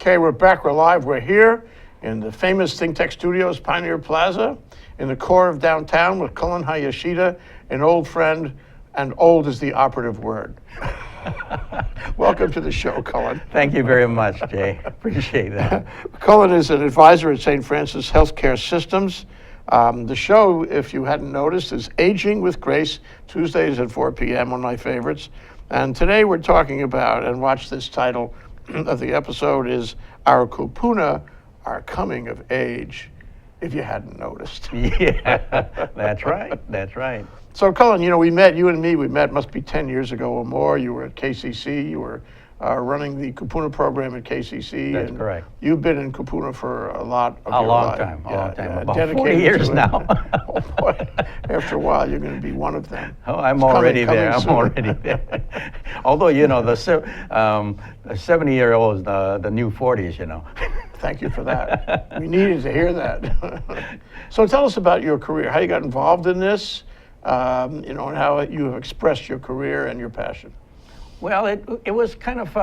Okay, we're back. We're live. We're here in the famous Think Tech Studios, Pioneer Plaza, in the core of downtown with Cullen Hayashida, an old friend, and old is the operative word. Welcome to the show, Cullen. Thank you very much, Jay. Appreciate that. Cullen is an advisor at St. Francis Healthcare Systems. The show, if you hadn't noticed, is Aging with Grace, Tuesdays at 4 p.m., one of my favorites. And today we're talking about, and watch this title of the episode, is Our Kupuna, Our Coming of Age, if you hadn't noticed. Yeah, that's right. That's right. So, Cullen, we met, you and me, must be 10 years ago or more. You were at KCC. You were running the Kupuna program at KCC. That's correct. You've been in Kupuna for a lot of your life. A long time. About dedicated 40 years now. Oh, boy. After a while, you're going to be one of them. Oh, I'm already there. Although, the 70-year-old is the new 40s, Thank you for that. We needed to hear that. So tell us about your career, how you got involved in this, and how you have expressed your career and your passion. Well, it was kind of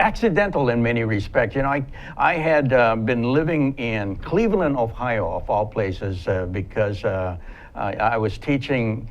accidental in many respects. I had been living in Cleveland, Ohio, of all places, because I was teaching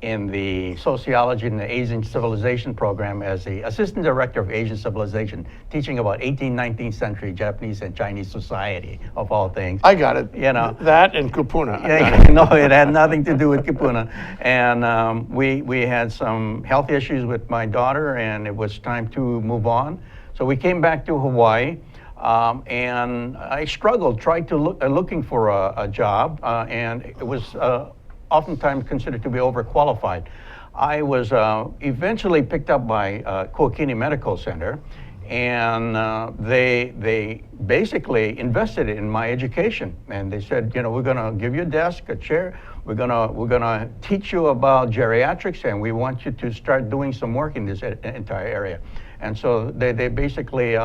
in the Sociology and the Asian Civilization program as the Assistant Director of Asian Civilization, teaching about 18th, 19th century Japanese and Chinese society, of all things. I got it. That and Kupuna. No, it had nothing to do with Kupuna. And we had some health issues with my daughter, and it was time to move on. So we came back to Hawaii. And I struggled, tried to looking for a job, and it was oftentimes considered to be overqualified. I was eventually picked up by Kuakini Medical Center, and they basically invested in my education. And they said, we're going to give you a desk, a chair. We're gonna teach you about geriatrics, and we want you to start doing some work in this entire area. And so they basically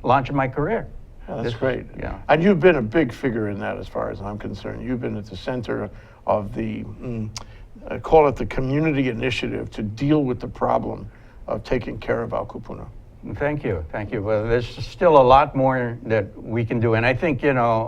launched my career. That's great. Yeah. And you've been a big figure in that, as far as I'm concerned. You've been at the center of the, call it the community initiative to deal with the problem of taking care of our kupuna. Thank you. Well, there's still a lot more that we can do. And I think,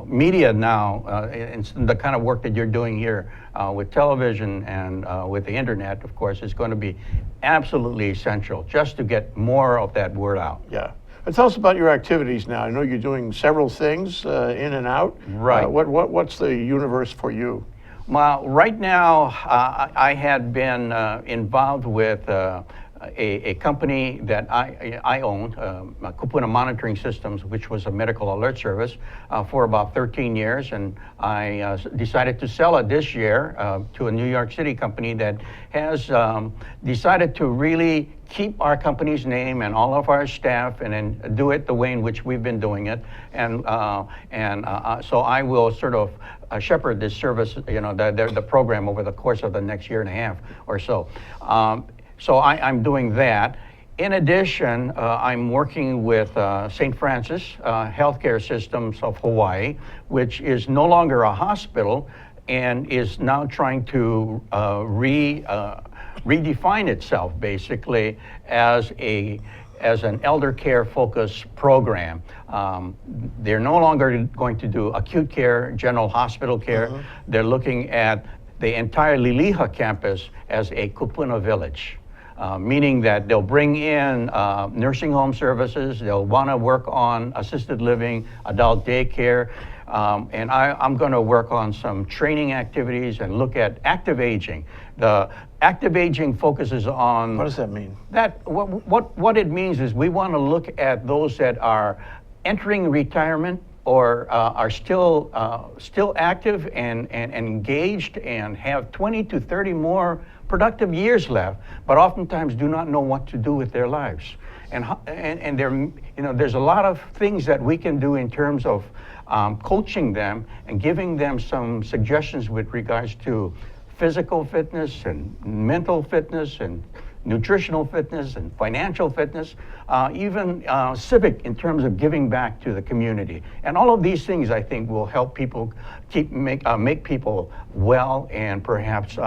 media now, and the kind of work that you're doing here with television and with the internet, of course, is going to be absolutely essential just to get more of that word out. Yeah. And tell us about your activities now. I know you're doing several things in and out. Right. What's the universe for you? Well, right now, I had been involved with a company that I owned, Kupuna Monitoring Systems, which was a medical alert service, for about 13 years. And I decided to sell it this year to a New York City company that has decided to really keep our company's name and all of our staff, and then do it the way in which we've been doing it. And so I will sort of shepherd this service, the program over the course of the next year and a half or so. So I'm doing that. In addition, I'm working with St. Francis Healthcare Systems of Hawaii, which is no longer a hospital and is now trying to redefine itself basically as an elder care focused program. They're no longer going to do acute care, general hospital care. Mm-hmm. They're looking at the entire Liliha campus as a Kupuna village. Meaning that they'll bring in nursing home services, they'll want to work on assisted living, adult daycare, and I'm going to work on some training activities and look at active aging. The active aging focuses on... What does that mean? What it means is we want to look at those that are entering retirement or are still active and engaged and have 20 to 30 more productive years left, but oftentimes do not know what to do with their lives. And there's a lot of things that we can do in terms of coaching them and giving them some suggestions with regards to physical fitness and mental fitness and nutritional fitness and financial fitness, even civic in terms of giving back to the community. And all of these things, I think, will help people make people well and perhaps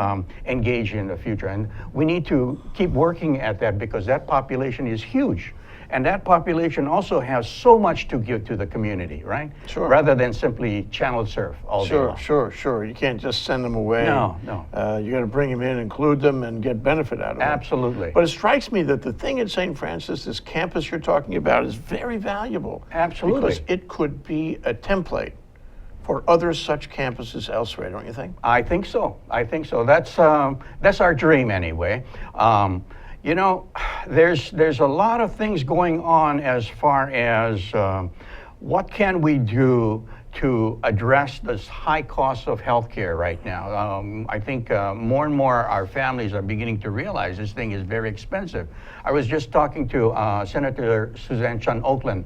engage in the future. And we need to keep working at that because that population is huge. And that population also has so much to give to the community, right? Sure. Rather than simply channel surf all day long. Sure. You can't just send them away. No. You got to bring them in, include them, and get benefit out of them. Absolutely. But it strikes me that the thing at St. Francis, this campus you're talking about, is very valuable. Absolutely. Because it could be a template for other such campuses elsewhere, don't you think? I think so. That's our dream anyway. You know, there's a lot of things going on as far as what can we do to address this high cost of healthcare right now. I think more and more our families are beginning to realize this thing is very expensive. I was just talking to Senator Suzanne Chun Oakland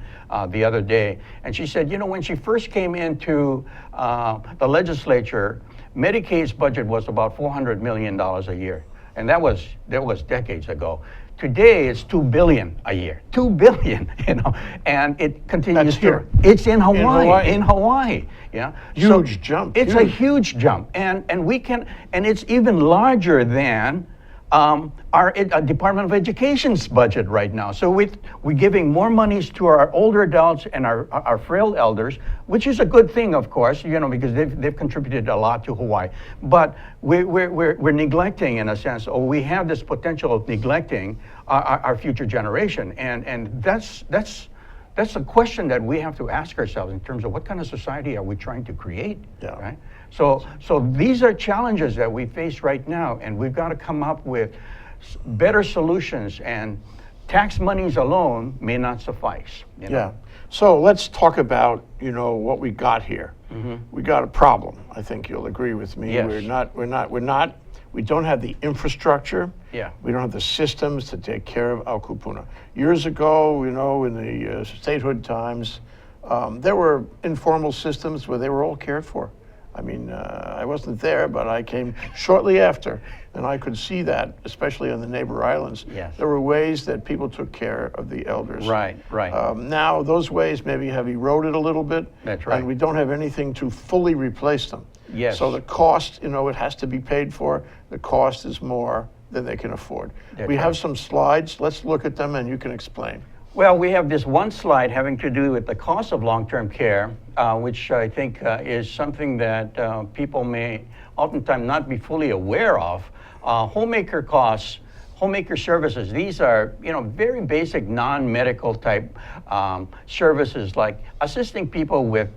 the other day, and she said, you know, when she first came into the legislature, Medicaid's budget was about $400 million a year, and that was decades ago. Today it's $2 billion a year. $2 billion, you know, and it continues That's here. It's in Hawaii. In Hawaii, yeah. Huge jump. It's a huge jump, and it's even larger than our Department of Education's budget right now. So we're giving more monies to our older adults and our frail elders, which is a good thing, of course, you know, because they've contributed a lot to Hawaii. But we're neglecting, in a sense, or we have this potential of neglecting our future generation, and that's a question that we have to ask ourselves in terms of what kind of society are we trying to create, right? So these are challenges that we face right now, and we've got to come up with better solutions, and tax monies alone may not suffice. You know? Yeah. So let's talk about, you know, what we got here. Mm-hmm. We got a problem. I think you'll agree with me. Yes. We don't have the infrastructure. Yeah. We don't have the systems to take care of our kupuna. Years ago, you know, in the statehood times, there were informal systems where they were all cared for. I mean, I wasn't there, but I came shortly after, and I could see that, especially on the neighbor islands. Yes. There were ways that people took care of the elders. Right. Now, those ways maybe have eroded a little bit. That's right. And we don't have anything to fully replace them. Yes. So the cost, you know, it has to be paid for. The cost is more than they can afford. We have some slides. Let's look at them, and you can explain. Well, we have this one slide having to do with the cost of long-term care, which I think is something that people may oftentimes not be fully aware of. Homemaker costs, homemaker services, these are, you know, very basic non-medical type services, like assisting people with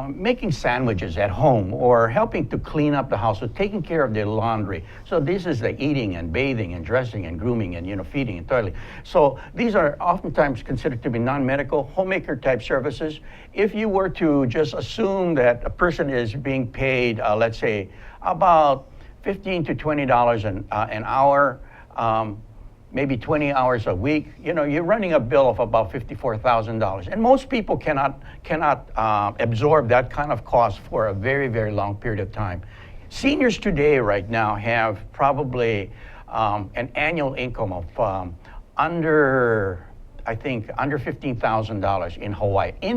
making sandwiches at home, or helping to clean up the house, or taking care of their laundry. So this is the eating and bathing and dressing and grooming and, you know, feeding and toileting. So these are oftentimes considered to be non-medical homemaker type services. If you were to just assume that a person is being paid, let's say, about $15 to $20 an hour, maybe 20 hours a week, you know, you're running a bill of about $54,000. And most people cannot absorb that kind of cost for a very, very long period of time. Seniors today right now have probably an annual income of under $15,000 in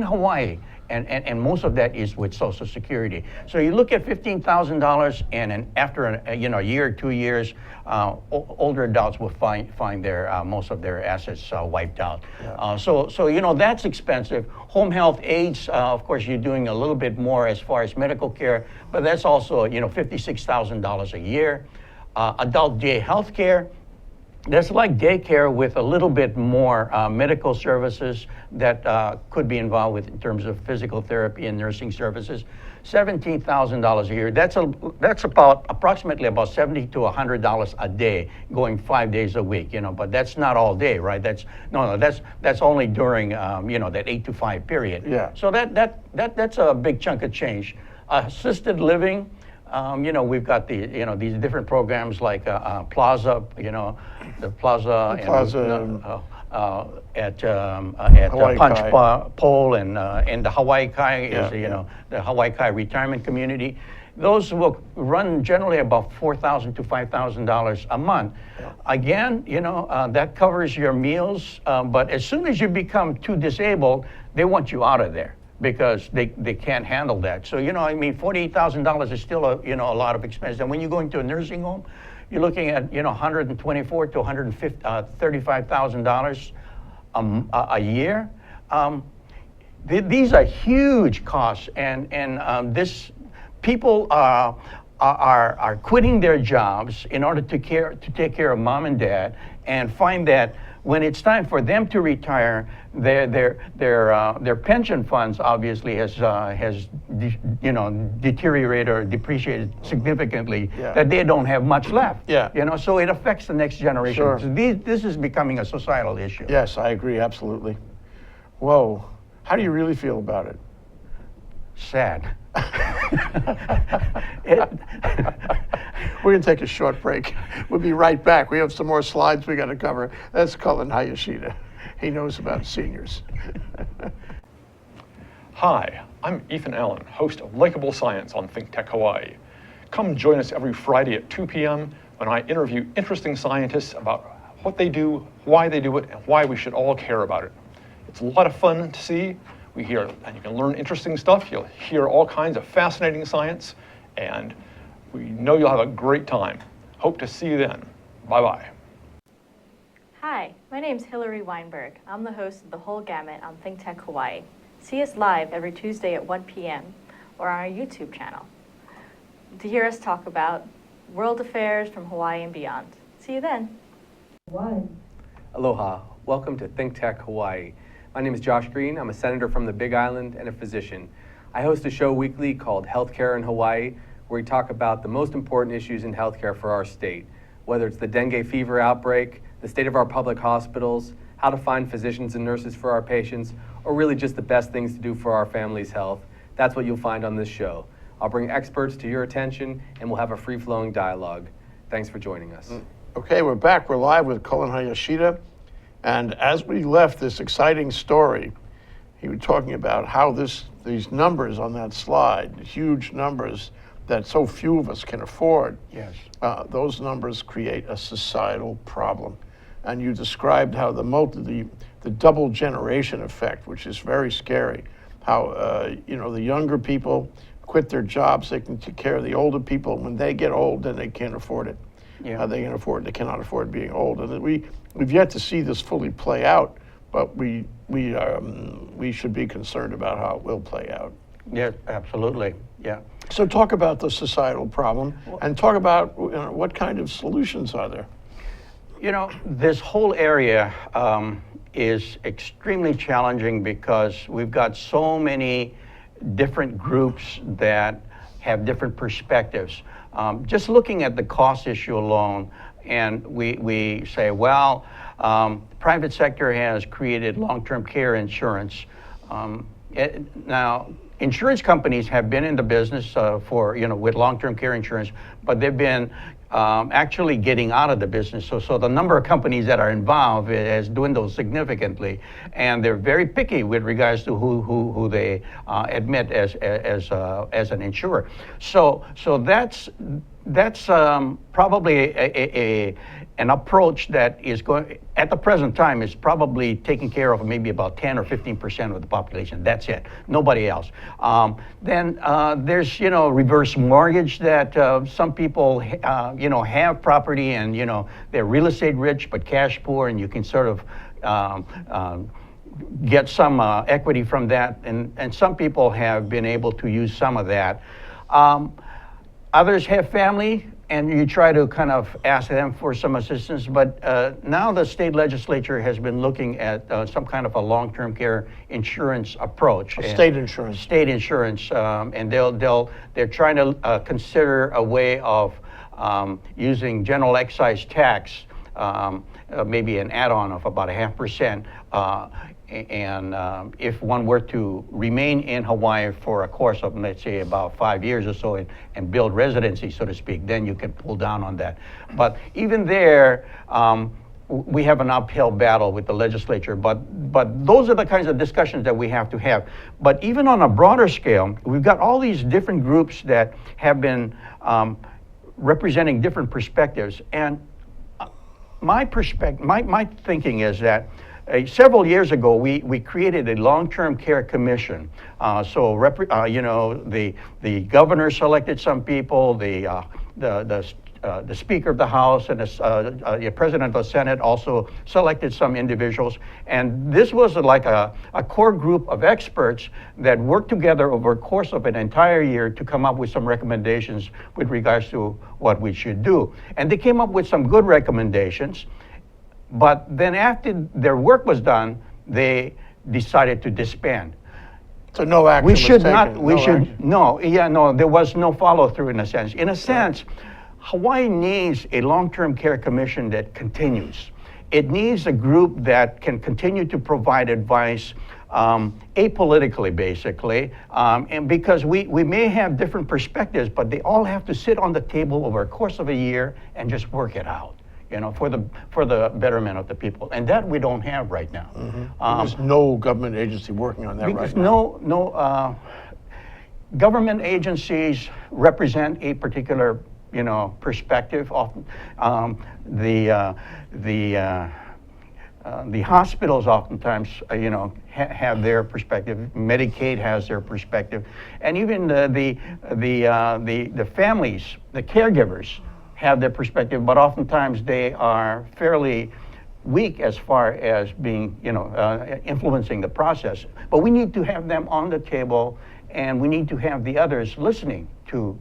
Hawaii. And most of that is with Social Security. So you look at $15,000, and after a year or 2 years, older adults will find their most of their assets wiped out. Yeah. So you know, that's expensive. Home health aides, of course, you're doing a little bit more as far as medical care, but that's also, you know, $56,000 a year. Adult day health care. That's like daycare with a little bit more medical services that could be involved with in terms of physical therapy and nursing services. $17,000 a year. That's approximately about $70 to $100 a day, going 5 days a week. You know, but that's not all day, right? That's only during that 8 to 5 period. Yeah. So that's a big chunk of change. Assisted living. We've got these different programs like Plaza, the Plaza, at Punch Pole, and the Hawaii Kai is the Hawaii Kai retirement community. Those will run generally about $4,000 to $5,000 a month. Yeah. Again, that covers your meals, but as soon as you become too disabled, they want you out of there, because they can't handle that. So, $48,000 is still a lot of expense. And when you go into a nursing home, you're looking at, $124,000 to $135,000 a year. These are huge costs, and this people are quitting their jobs in order to take care of mom and dad, and find that when it's time for them to retire, their pension funds obviously has deteriorated or depreciated significantly. Yeah. That they don't have much left. Yeah. So it affects the next generation. Sure. So this is becoming a societal issue. Yes, I agree, absolutely. Whoa, how do you really feel about it? Sad. We're going to take a short break. We'll be right back. We have some more slides we got to cover. That's Cullen Hayashida. He knows about seniors. Hi, I'm Ethan Allen, host of Likeable Science on Think Tech Hawaii. Come join us every Friday at 2 p.m. when I interview interesting scientists about what they do, why they do it, and why we should all care about it. It's a lot of fun to see. We hear, and you can learn interesting stuff. You'll hear all kinds of fascinating science, and we know you'll have a great time. Hope to see you then. Bye-bye. Hi, my name's Hillary Weinberg. I'm the host of The Whole Gamut on Think Tech Hawaii. See us live every Tuesday at 1 p.m. or on our YouTube channel to hear us talk about world affairs from Hawaii and beyond. See you then. Aloha. Welcome to Think Tech Hawaii. My name is Josh Green. I'm a senator from the Big Island and a physician. I host a show weekly called Healthcare in Hawaii, where we talk about the most important issues in healthcare for our state, whether it's the dengue fever outbreak, the state of our public hospitals, how to find physicians and nurses for our patients, or really just the best things to do for our family's health. That's what you'll find on this show. I'll bring experts to your attention, and we'll have a free-flowing dialogue. Thanks for joining us. Okay, we're back. We're live with Cullen Hayashida. And as we left this exciting story, he was talking about how these numbers on that slide, huge numbers that so few of us can afford, Yes. those numbers create a societal problem. And you described how the double generation effect, which is very scary, how the younger people quit their jobs, they can take care of the older people. When they get old, then they can't afford it. Yeah. They cannot afford being old. And we've yet to see this fully play out, but we should be concerned about how it will play out. Yeah, absolutely. Yeah. So talk about the societal problem and talk about what kind of solutions are there. This whole area is extremely challenging because we've got so many different groups that have different perspectives. Just looking at the cost issue alone, and we say, well, the private sector has created long-term care insurance. Now, insurance companies have been in the business with long-term care insurance, but they've been actually getting out of the business. So the number of companies that are involved has dwindled significantly, and they're very picky with regards to who they admit as an insurer. So that's probably an approach that is going, at the present time, is probably taking care of maybe about 10 or 15% of the population. That's it, nobody else. Then there's reverse mortgage that some people have property and they're real estate rich but cash poor, and you can sort of get some equity from that, and some people have been able to use some of that. Others have family, and you try to kind of ask them for some assistance, but now the state legislature has been looking at some kind of a long-term care insurance approach. State insurance. State insurance, and they're trying to consider a way of using general excise tax, maybe an add-on of about 0.5%. And if one were to remain in Hawaii for a course of, let's say, about 5 years or so and build residency, so to speak, then you can pull down on that. But even there, we have an uphill battle with the legislature, but those are the kinds of discussions that we have to have. But even on a broader scale, we've got all these different groups that have been representing different perspectives. And my thinking is that several years ago, we created a long-term care commission. The governor selected some people, the the Speaker of the House and the President of the Senate also selected some individuals. And this was like a core group of experts that worked together over a course of an entire year to come up with some recommendations with regards to what we should do. And they came up with some good recommendations, but then after their work was done, they decided to disband. So no action We was should taken. not, we No should, action. no, yeah, no, there was no follow through in a sense. In a sense, Hawaii needs a long-term care commission that continues. It needs a group that can continue to provide advice apolitically, basically, and because we may have different perspectives, but they all have to sit on the table over a course of a year and just work it out, you know, for the betterment of the people, and that we don't have right now. There's no government agency working on that Because right now. no government agencies represent a particular, you know, perspective. Often, the hospitals oftentimes, you know, have their perspective. Medicaid has their perspective, and even the families, the caregivers, have their perspective. But oftentimes they are fairly weak as far as being, you know, influencing the process. But we need to have them on the table, and we need to have the others listening to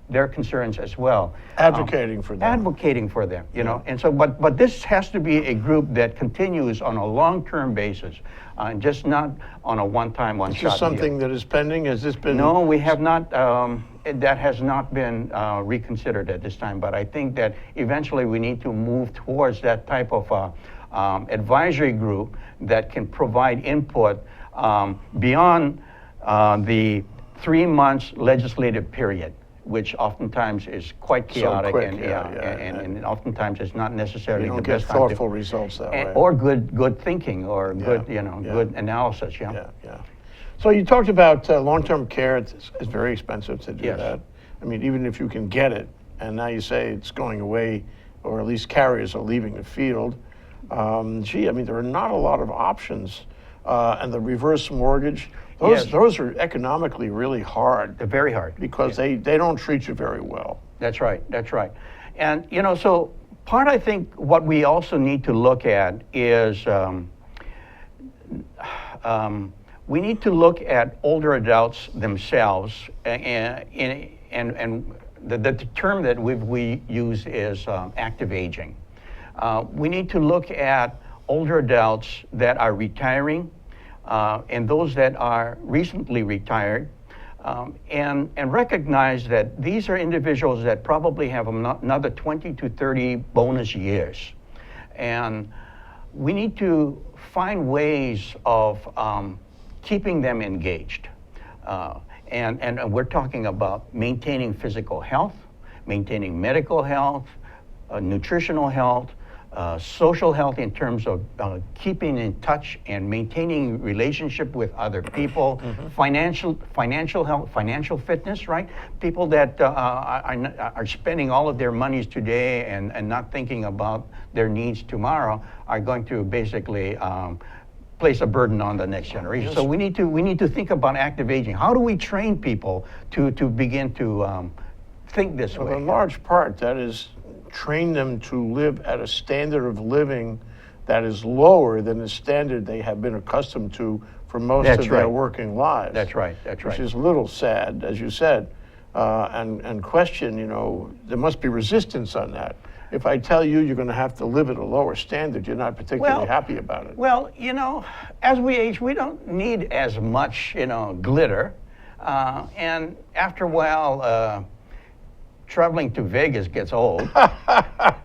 their concerns as well. Advocating for them. Advocating for them, you know. And so, but this has to be a group that continues on a long-term basis, just not on a one-time, one-shot Is this deal. something that is pending? Has this been? No, we have not, that has not been reconsidered at this time, but I think that eventually we need to move towards that type of advisory group that can provide input beyond the 3 months legislative period, which oftentimes is quite chaotic quick, and, yeah, and oftentimes is not necessarily You don't the get best time to- thoughtful results that way. or good thinking or Yeah, good, you know, yeah. good analysis, yeah. Yeah, yeah. So you talked about long-term care. It's very expensive to do Yes. that. I mean, even if you can get it, and now you say it's going away, or at least carriers are leaving the field. Gee, I mean, there are not a lot of options. And the reverse mortgage, Yes. those are economically really hard They're very hard. because they don't treat you very well. That's right, that's right. And, you know, so part, I think, what we also need to look at is we need to look at older adults themselves, and the term that we use is active aging. We need to look at older adults that are retiring and those that are recently retired, and recognize that these are individuals that probably have another 20 to 30 bonus years. And we need to find ways of keeping them engaged. And we're talking about maintaining physical health, maintaining medical health, nutritional health, social health in terms of keeping in touch and maintaining relationship with other people, financial health, financial fitness, right? People that are spending all of their monies today and not thinking about their needs tomorrow are going to basically place a burden on the next generation. Yes. So we need to think about active aging. How do we train people to begin to think this Well, way? in large part, that is train them to live at a standard of living that is lower than the standard they have been accustomed to for most That's of their right. working lives. That's right, that's Which right. is a little sad, as you said, and question, you know, there must be resistance on that. If I tell you you're going to have to live at a lower standard, you're not particularly Well, happy about it. Well, you know, as we age, we don't need as much, you know, glitter. And after a while, traveling to Vegas gets old.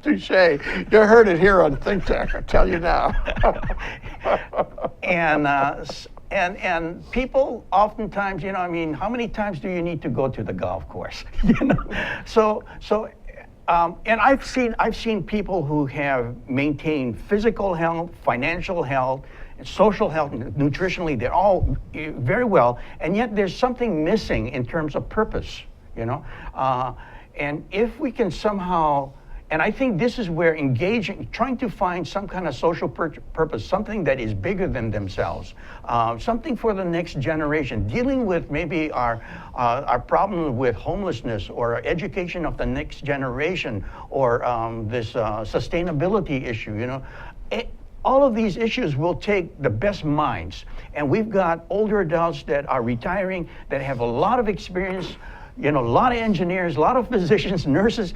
Touche. You heard it here on Think Tech, I tell you now. And people oftentimes, you know, I mean, how many times do you need to go to the golf course? You know, and I've seen people who have maintained physical health, financial health, and social health, nutritionally, they're all very well, and yet there's something missing in terms of purpose, you know? And if we can somehow And I think this is where engaging, trying to find some kind of social purpose, something that is bigger than themselves, something for the next generation, dealing with maybe our problem with homelessness or education of the next generation, or this sustainability issue, you know. All of these issues will take the best minds. And we've got older adults that are retiring, that have a lot of experience, you know, a lot of engineers, a lot of physicians, nurses,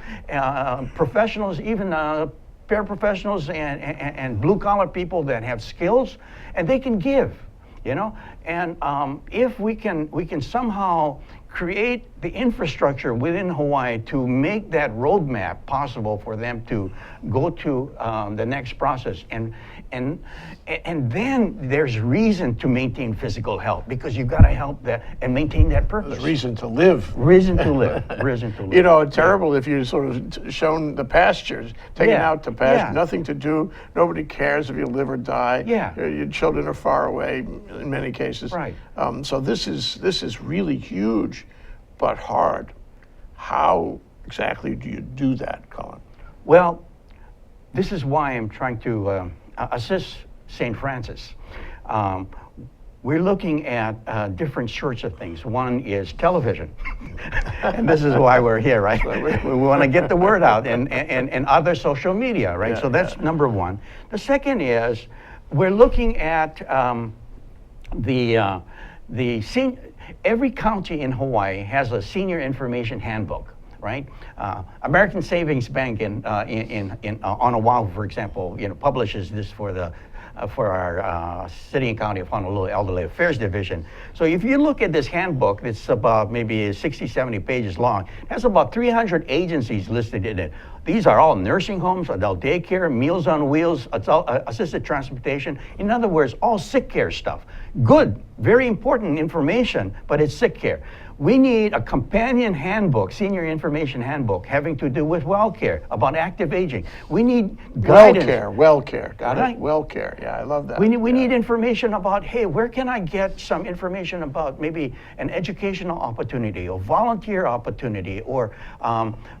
professionals, even paraprofessionals and blue-collar people that have skills, and they can give, you know. And if we can somehow create the infrastructure within Hawaii to make that roadmap possible for them to go to the next process, and then there's reason to maintain physical health, because you've got to help that and maintain that purpose. There's reason to live. Reason to live. Reason to live. You know, terrible if you're sort of shown the pastures, taken Yeah. out to pasture, Yeah. nothing to do, nobody cares if you live or die. Yeah. Your children are far away in many cases. Right. So this is really huge, but hard. How exactly do you do that, Cullen? Well, this is why I'm trying to assist St. Francis. We're looking at different sorts of things. One is television, and this is why we're here, right? We want to get the word out, and other social media, right? Yeah, So that's number one. The second is we're looking at every county in Hawaii has a senior information handbook, right? American Savings Bank in on Oahu, for example, you know, publishes this for our City and County of Honolulu Elderly Affairs Division. So if you look at this handbook, it's about maybe 60, 70 pages long. It has about 300 agencies listed in it. These are all nursing homes, adult daycare, Meals on Wheels, assisted transportation. In other words, all sick care stuff. Good, very important information, but it's sick care. We need a companion handbook, senior information handbook, having to do with well care, about active aging. We need guidance. Well care. Got Right. it? Well care. Yeah, I love that. We Yeah. need information about, hey, where can I get some information about maybe an educational opportunity or volunteer opportunity, or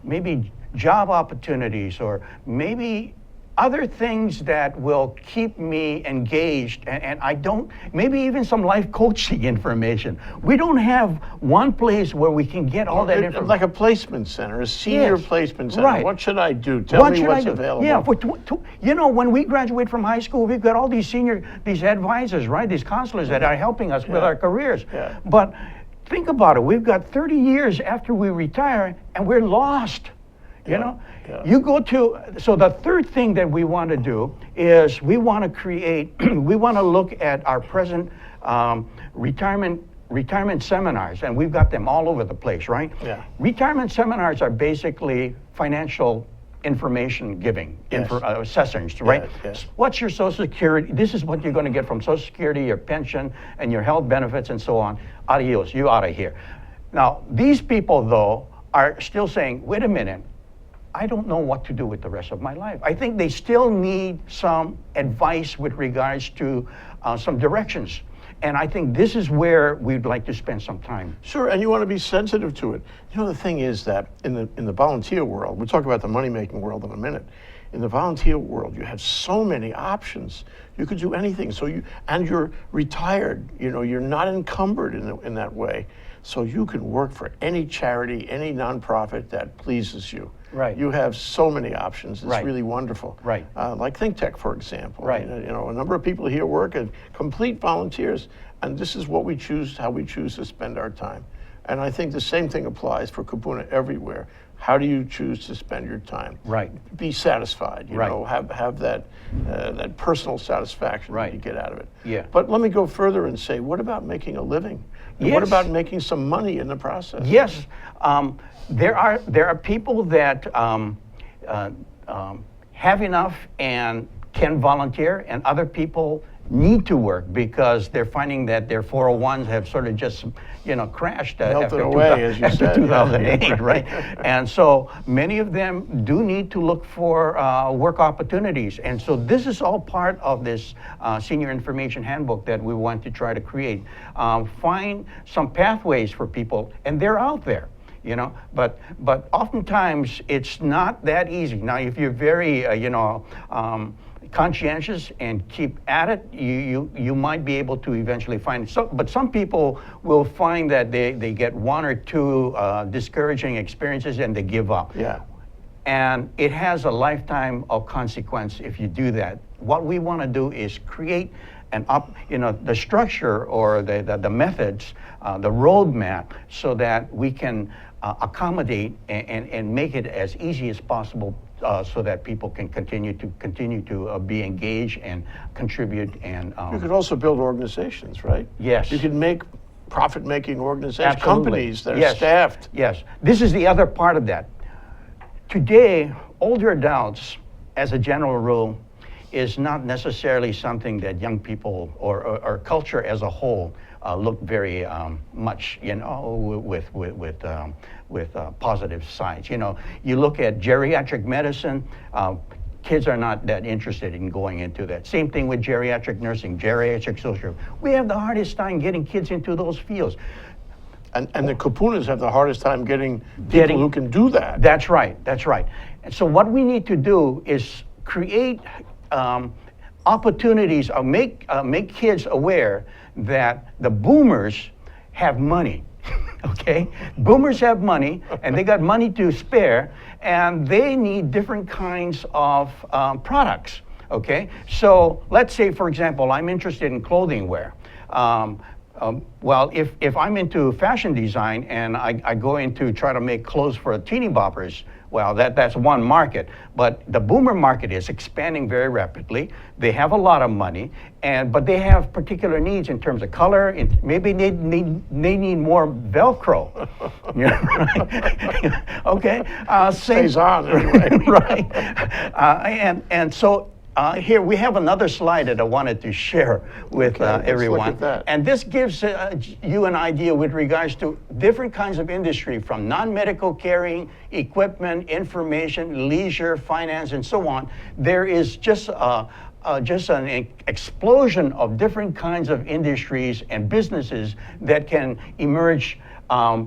maybe job opportunities, or maybe other things that will keep me engaged, and I don't, maybe even some life coaching information. We don't have one place where we can get all that information. Like a placement center, a senior Yes. placement center. Right. What should I do? Tell me should what's I do? available. Yeah, you know, when we graduate from high school, we've got all these these advisors, right? These counselors that are helping us with our careers. Yeah. But think about it. We've got 30 years after we retire, and we're lost. You know, you go to, so the third thing that we want to do is we want to create, we want to look at our present retirement seminars, and we've got them all over the place, right? Yeah. Retirement seminars are basically financial information giving, Yes. sessions, right? Yes. What's your Social Security? This is what you're going to get from Social Security, your pension, and your health benefits, and so on. Adios, you out of here. Now, these people, though, are still saying, wait a minute, I don't know what to do with the rest of my life. I think they still need some advice with regards to some directions. And I think this is where we'd like to spend some time. Sure, and you want to be sensitive to it. You know, the thing is that in the volunteer world, we'll talk about the money-making world in a minute. In the volunteer world, you have so many options. You could do anything. And you're retired. You know, you're not encumbered in that way. So you can work for any charity, any nonprofit that pleases you. Right. You have so many options. It's Right. really wonderful. Right. Like ThinkTech, for example. Right. You know, a number of people here work as complete volunteers, and this is what we choose, how we choose to spend our time. And I think the same thing applies for Kupuna everywhere. How do you choose to spend your time? Right. Be satisfied. You Right. know, have that personal satisfaction Right. that you get out of it. Yeah. But let me go further and say, what about making a living? And Yes. what about making some money in the process? Yes, there are people that have enough and can volunteer, and other people need to work because they're finding that their 401s have sort of just, you know, crashed Melted away, as you after said. 2008, right? And so many of them do need to look for work opportunities. And so this is all part of this senior information handbook that we want to try to create. Find some pathways for people, and they're out there. you know. But oftentimes it's not that easy. Now, if you're very, conscientious and keep at it, you might be able to eventually find it. So, but some people will find that they get one or two discouraging experiences and they give up. Yeah. And it has a lifetime of consequence if you do that. What we want to do is create the structure or the methods, the roadmap, so that we can accommodate and make it as easy as possible, so that people can continue to be engaged and contribute. And You could also build organizations, right? Yes. You could make profit-making organizations, Absolutely. companies that are Yes. staffed. Yes. This is the other part of that. Today, older adults, as a general rule, is not necessarily something that young people or culture as a whole look very much, with positive sides. You know, you look at geriatric medicine. Kids are not that interested in going into that. Same thing with geriatric nursing, geriatric social. We have the hardest time getting kids into those fields. And the Kupunas have the hardest time getting people who can do that. That's right. That's right. And so what we need to do is create opportunities, or make kids aware that the boomers have money. Okay, boomers have money, and they got money to spare, and they need different kinds of products. Okay, so let's say, for example, I'm interested in clothing wear. Well, if I'm into fashion design and I go into try to make clothes for teeny boppers, well, that's one market. But the boomer market is expanding very rapidly. They have a lot of money, but they have particular needs in terms of color. Maybe they need more Velcro. Yeah, right? Okay. Stays on anyway. Right. And so. Here we have another slide that I wanted to share with everyone. Look at that. And this gives you an idea with regards to different kinds of industry, from non-medical caring, equipment, information, leisure, finance, and so on. There is just an explosion of different kinds of industries and businesses that can emerge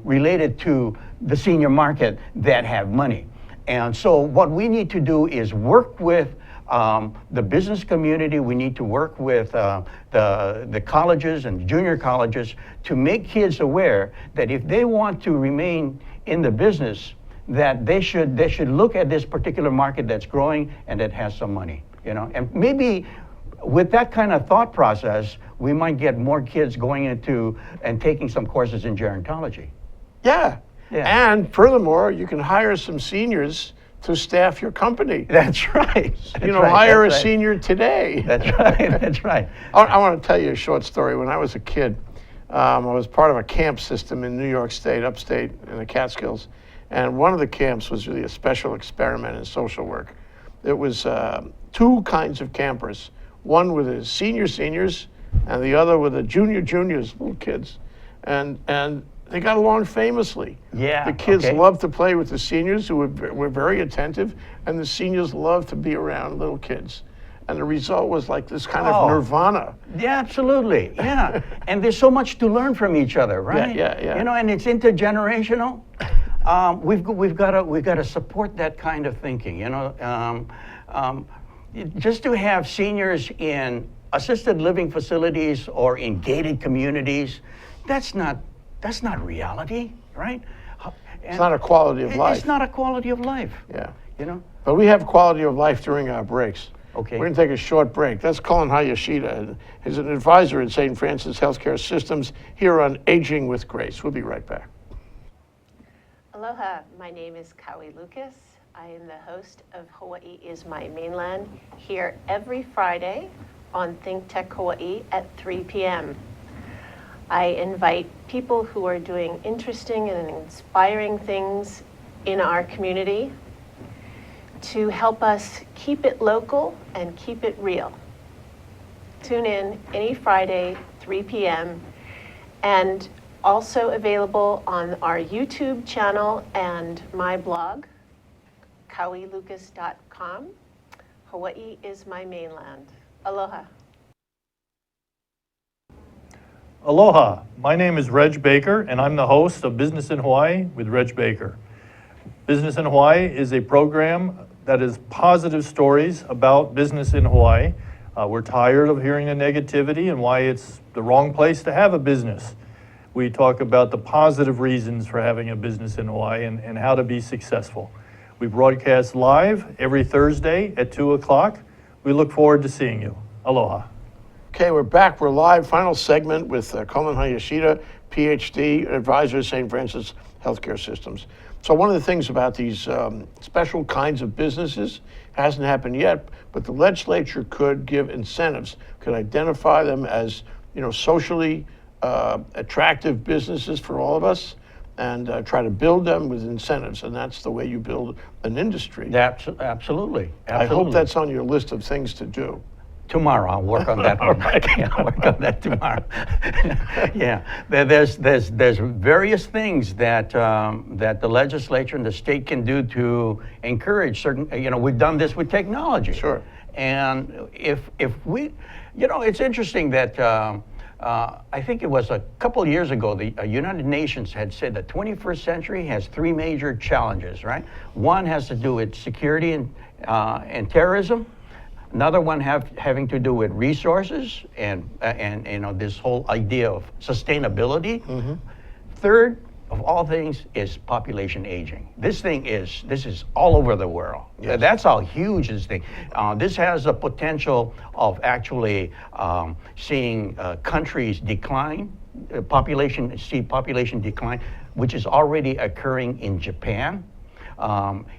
related to the senior market that have money. And so what we need to do is work with the business community. We need to work with the colleges and junior colleges to make kids aware that if they want to remain in the business, that they should look at this particular market that's growing and that has some money. You know, and maybe with that kind of thought process, we might get more kids going into and taking some courses in gerontology. Yeah. Yeah. And furthermore, you can hire some seniors to staff your company. That's right. Hire a senior today. That's right. That's right. I want to tell you a short story. When I was a kid, I was part of a camp system in New York State, upstate in the Catskills. And one of the camps was really a special experiment in social work. It was two kinds of campers. One with the seniors and the other with the juniors, little kids. And they got along famously. Yeah. The kids loved to play with the seniors, who were very attentive, and the seniors loved to be around little kids. And the result was like this kind of nirvana. Yeah, absolutely. Yeah. And there's so much to learn from each other, right? Yeah. You know, and it's intergenerational. We've got to support that kind of thinking. You know, just to have seniors in assisted living facilities or in gated communities, that's not reality, right? It's not a quality of life. It's not a quality of life. Yeah. You know? But we have quality of life during our breaks. Okay. We're going to take a short break. That's Cullen Hayashida. He's an advisor at St. Francis Healthcare Systems here on Aging with Grace. We'll be right back. Aloha, my name is Kawi Lucas. I am the host of Hawaii is My Mainland, here every Friday on Think Tech Hawaii at 3 p.m. I invite people who are doing interesting and inspiring things in our community to help us keep it local and keep it real. Tune in any Friday, 3 p.m., and also available on our YouTube channel and my blog, kawilucas.com. Hawaii is my mainland. Aloha. Aloha, my name is Reg Baker, and I'm the host of Business in Hawaii with Reg Baker. Business in Hawaii is a program that is positive stories about business in Hawaii. We're tired of hearing the negativity and why it's the wrong place to have a business. We talk about the positive reasons for having a business in Hawaii and how to be successful. We broadcast live every Thursday at 2 o'clock. We look forward to seeing you. Aloha. Okay, we're back. We're live. Final segment with Cullen Hayashida, PhD, advisor at St. Francis Healthcare Systems. So one of the things about these special kinds of businesses hasn't happened yet, but the legislature could give incentives, could identify them as socially attractive businesses for all of us, and try to build them with incentives, and that's the way you build an industry. Absolutely. I hope that's on your list of things to do. Tomorrow, I'll work on that one. Yeah, I'll work on that tomorrow. Yeah, there's various things that that the legislature and the state can do to encourage certain. We've done this with technology. Sure. And if we, it's interesting that I think it was a couple of years ago, the United Nations had said the 21st century has three major challenges. Right. One has to do with security and terrorism. Another one having to do with resources and this whole idea of sustainability. Mm-hmm. Third of all things is population aging. This is all over the world. Yes. That's how huge this thing. This has a potential of actually seeing countries decline, population decline, which is already occurring in Japan.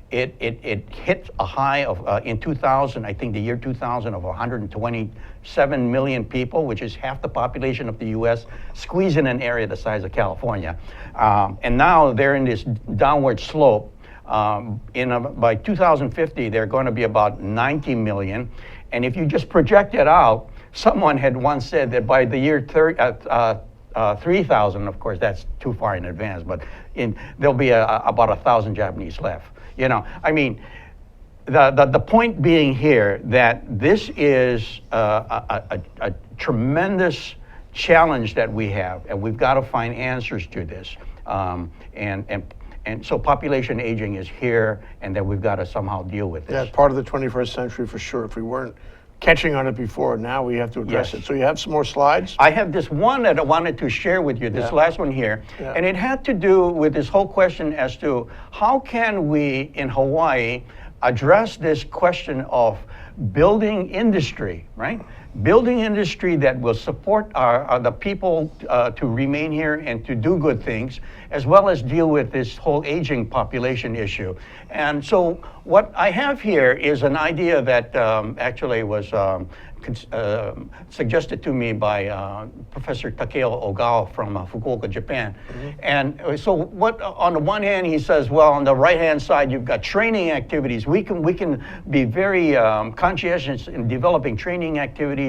It hit a high of in 2000, I think the year 2000, of 127 million people, which is half the population of the U.S., squeezed in an area the size of California. And now they're in this downward slope. By 2050, they're going to be about 90 million. And if you just project it out, someone had once said that by the year 3,000, of course, that's too far in advance, but there'll be about 1,000 Japanese left. I mean, the point being here that this is a tremendous challenge that we have, and we've got to find answers to this. And so population aging is here, and that we've got to somehow deal with this. Yeah, part of the 21st century for sure. If we weren't catching on it before, now we have to address it. So you have some more slides? I have this one that I wanted to share with you, this last one here. Yeah. And it had to do with this whole question as to how can we in Hawaii address this question of building industry, right? Building industry that will support the people to remain here and to do good things, as well as deal with this whole aging population issue. And so what I have here is an idea that actually was suggested to me by Professor Takeo Ogawa from Fukuoka, Japan. Mm-hmm. And so what, on the one hand, he says, well, on the right-hand side, you've got training activities. We can be very conscientious in developing training activities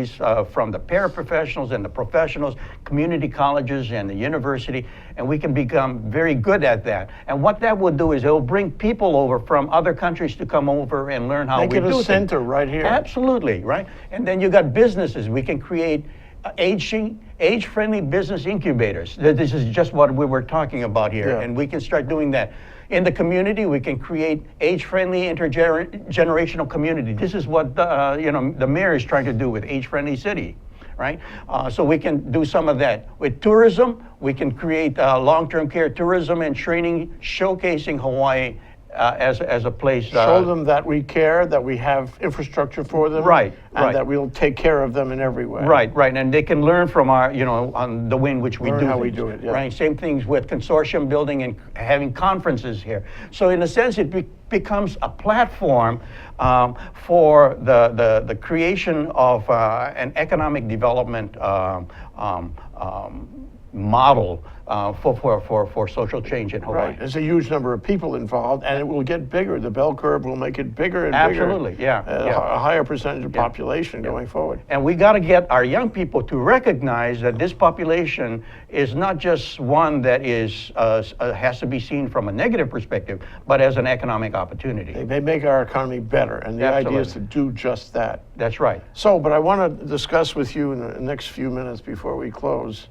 from the paraprofessionals and the professionals, community colleges and the university, and we can become very good at that. And what that will do is it will bring people over from other countries to come over and learn how we do things. Make it a center right here. Absolutely, right? And then you got businesses. We can create age-friendly business incubators. This is just what we were talking about here, and we can start doing that. In the community, we can create age-friendly intergenerational community. This is what the mayor is trying to do with age-friendly city, right? So we can do some of that. With tourism, we can create long-term care tourism and training, showcasing Hawaii as a place. Show them that we care, that we have infrastructure for them, and that we'll take care of them in every way. Right, and they can learn from our, on the way in which we learn do how things, we do it. Yeah. Right, same things with consortium building and having conferences here. So in a sense, it becomes a platform for the creation of an economic development model for social change in Hawaii. Right. There's a huge number of people involved, and it will get bigger. The bell curve will make it bigger and bigger. Absolutely, yeah. A higher percentage of population going forward. And we got to get our young people to recognize that this population is not just one that is has to be seen from a negative perspective, but as an economic opportunity. They make our economy better, and the idea is to do just that. That's right. So, but I want to discuss with you in the next few minutes before we close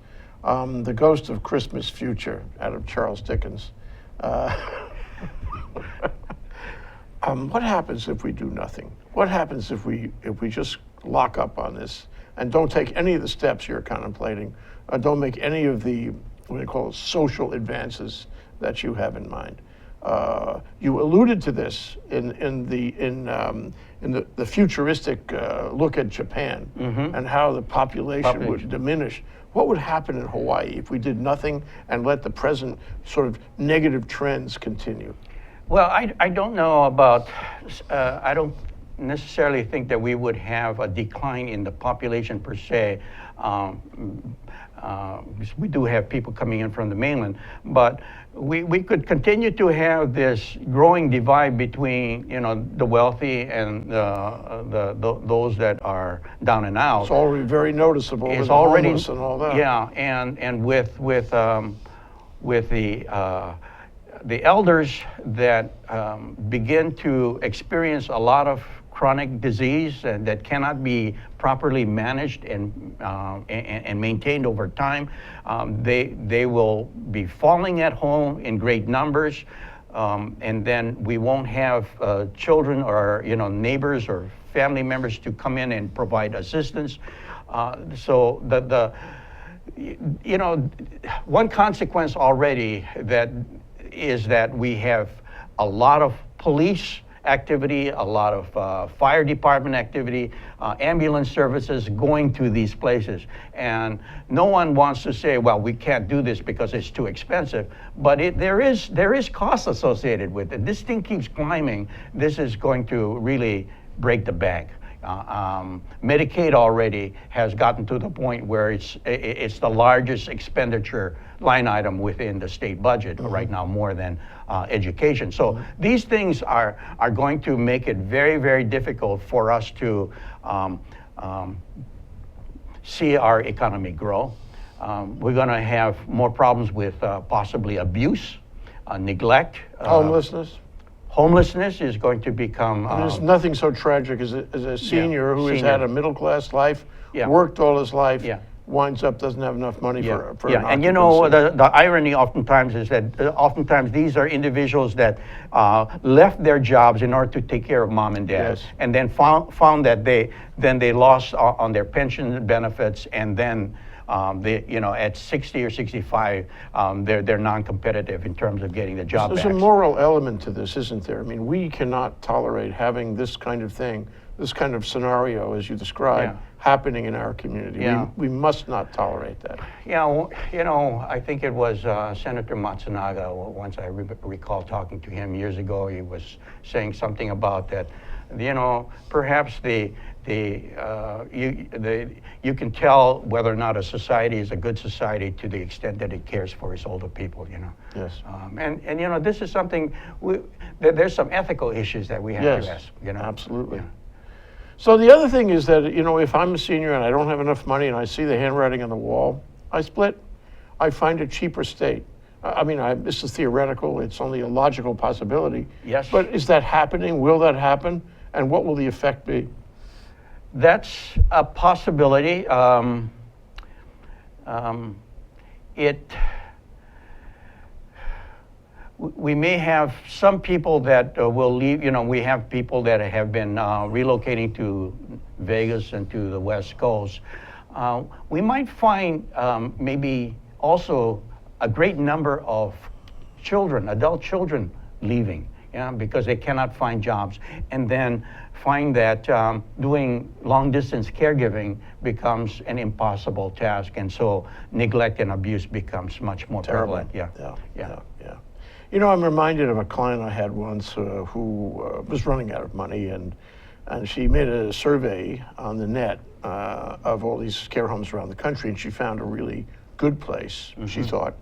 The Ghost of Christmas Future out of Charles Dickens. What happens if we do nothing? What happens if we just lock up on this and don't take any of the steps you're contemplating, don't make any of the what do you call it, social advances that you have in mind? You alluded to this in the futuristic look at Japan and how the population would diminish. What would happen in Hawaii if we did nothing and let the present sort of negative trends continue? Well, I don't know about, I don't necessarily think that we would have a decline in the population per se. Because we do have people coming in from the mainland, but we could continue to have this growing divide between, you know, the wealthy and those that are down and out. It's already very noticeable with It's the already homeless and all that. Yeah, and with the elders that begin to experience a lot of chronic disease that cannot be properly managed and maintained over time, they will be falling at home in great numbers, and then we won't have children or neighbors or family members to come in and provide assistance. So one consequence already is that we have a lot of police activity, a lot of fire department activity, ambulance services going to these places. And no one wants to say, well, we can't do this because it's too expensive, but there is cost associated with it. This thing keeps climbing. This is going to really break the bank. Medicaid already has gotten to the point where it's the largest expenditure line item within the state budget right now, more than education. So these things are going to make it very, very difficult for us to see our economy grow. We're going to have more problems with possibly abuse, neglect. Homelessness is going to become... there's nothing so tragic as a senior who has had a middle-class life, worked all his life, winds up doesn't have enough money for an and you know, the irony oftentimes is that oftentimes these are individuals that left their jobs in order to take care of mom and dad, and then found that they lost on their pension benefits, and then at 60 or 65, they're non-competitive in terms of getting the job back. There's a moral element to this, isn't there? I mean, we cannot tolerate having this kind of thing, this kind of scenario, as you described, happening in our community. We must not tolerate that. I think it was Senator Matsunaga, once I recall talking to him years ago, he was saying something about that, perhaps you can tell whether or not a society is a good society to the extent that it cares for its older people, Yes. And this is something, there's some ethical issues that we have to ask, Absolutely. So the other thing is that, if I'm a senior and I don't have enough money and I see the handwriting on the wall, I split. I find a cheaper state. I mean, this is theoretical. It's only a logical possibility. Yes. But is that happening? Will that happen? And what will the effect be? That's a possibility. We may have some people that will leave. We have people that have been relocating to Vegas and to the West Coast. We might find maybe also a great number of children, adult children, leaving, because they cannot find jobs, and then find that doing long-distance caregiving becomes an impossible task, and so neglect and abuse becomes much more prevalent. Yeah. I'm reminded of a client I had once who was running out of money, and she made a survey on the net of all these care homes around the country, and she found a really good place, she thought,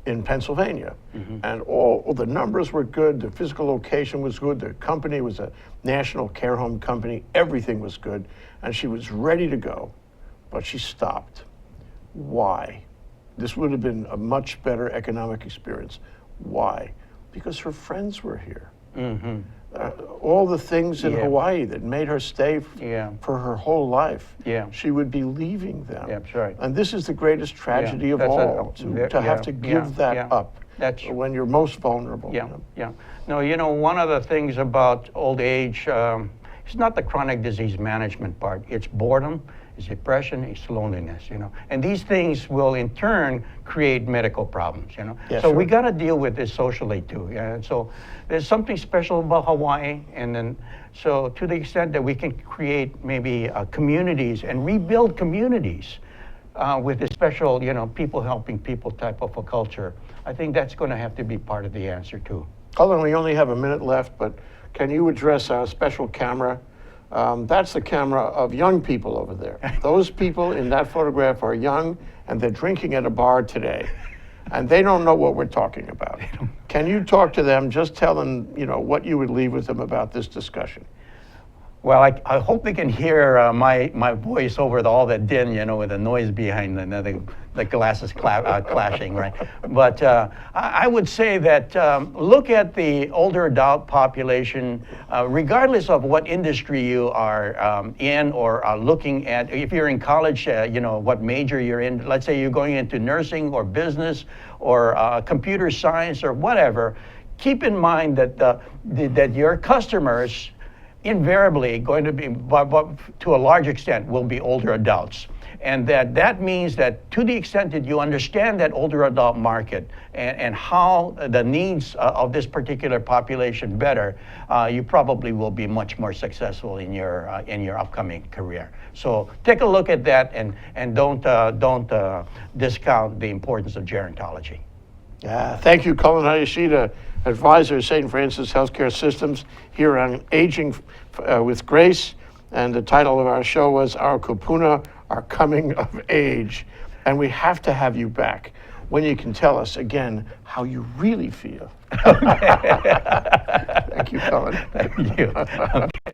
in Pennsylvania. And all the numbers were good, the physical location was good, the company was a national care home company, everything was good, and she was ready to go, but she stopped. Why? This would have been a much better economic experience. Why? Because her friends were here. all the things in Yeah. Hawaii that made her stay Yeah. for her whole life. Yeah. She would be leaving them. Yeah, that's right. And this is the greatest tragedy of that's all, to have to give that up That's when you're most vulnerable. Yeah, yeah. No, one of the things about old age, it's not the chronic disease management part. It's boredom, it's depression, it's loneliness, And these things will in turn create medical problems, Yeah, so we sure. got to deal with this socially too. Yeah? And so there's something special about Hawaii, and then so to the extent that we can create maybe communities and rebuild communities with this special, people helping people type of a culture, I think that's going to have to be part of the answer too. Cullen, we only have a minute left, but can you address our special camera? That's the camera of young people over there. Those people in that photograph are young, and they're drinking at a bar today. And they don't know what we're talking about. Can you talk to them, just tell them, what you would leave with them about this discussion? Well, I hope they can hear my voice over all that din, with the noise behind the glasses clashing, right? But I would say that look at the older adult population, regardless of what industry you are in or are looking at. If you're in college, what major you're in. Let's say you're going into nursing or business or computer science or whatever. Keep in mind that that your customers invariably going to be, but to a large extent, will be older adults. And that means that to the extent that you understand that older adult market and how the needs of this particular population better, you probably will be much more successful in your upcoming career. So take a look at that and don't discount the importance of gerontology. Thank you, Cullen Hayashida, advisor of St. Francis Healthcare Systems, here on Aging with Grace. And the title of our show was Our Kupuna, Our Coming of Age. And we have to have you back when you can tell us again how you really feel. Thank you, Cullen. Thank you. Okay.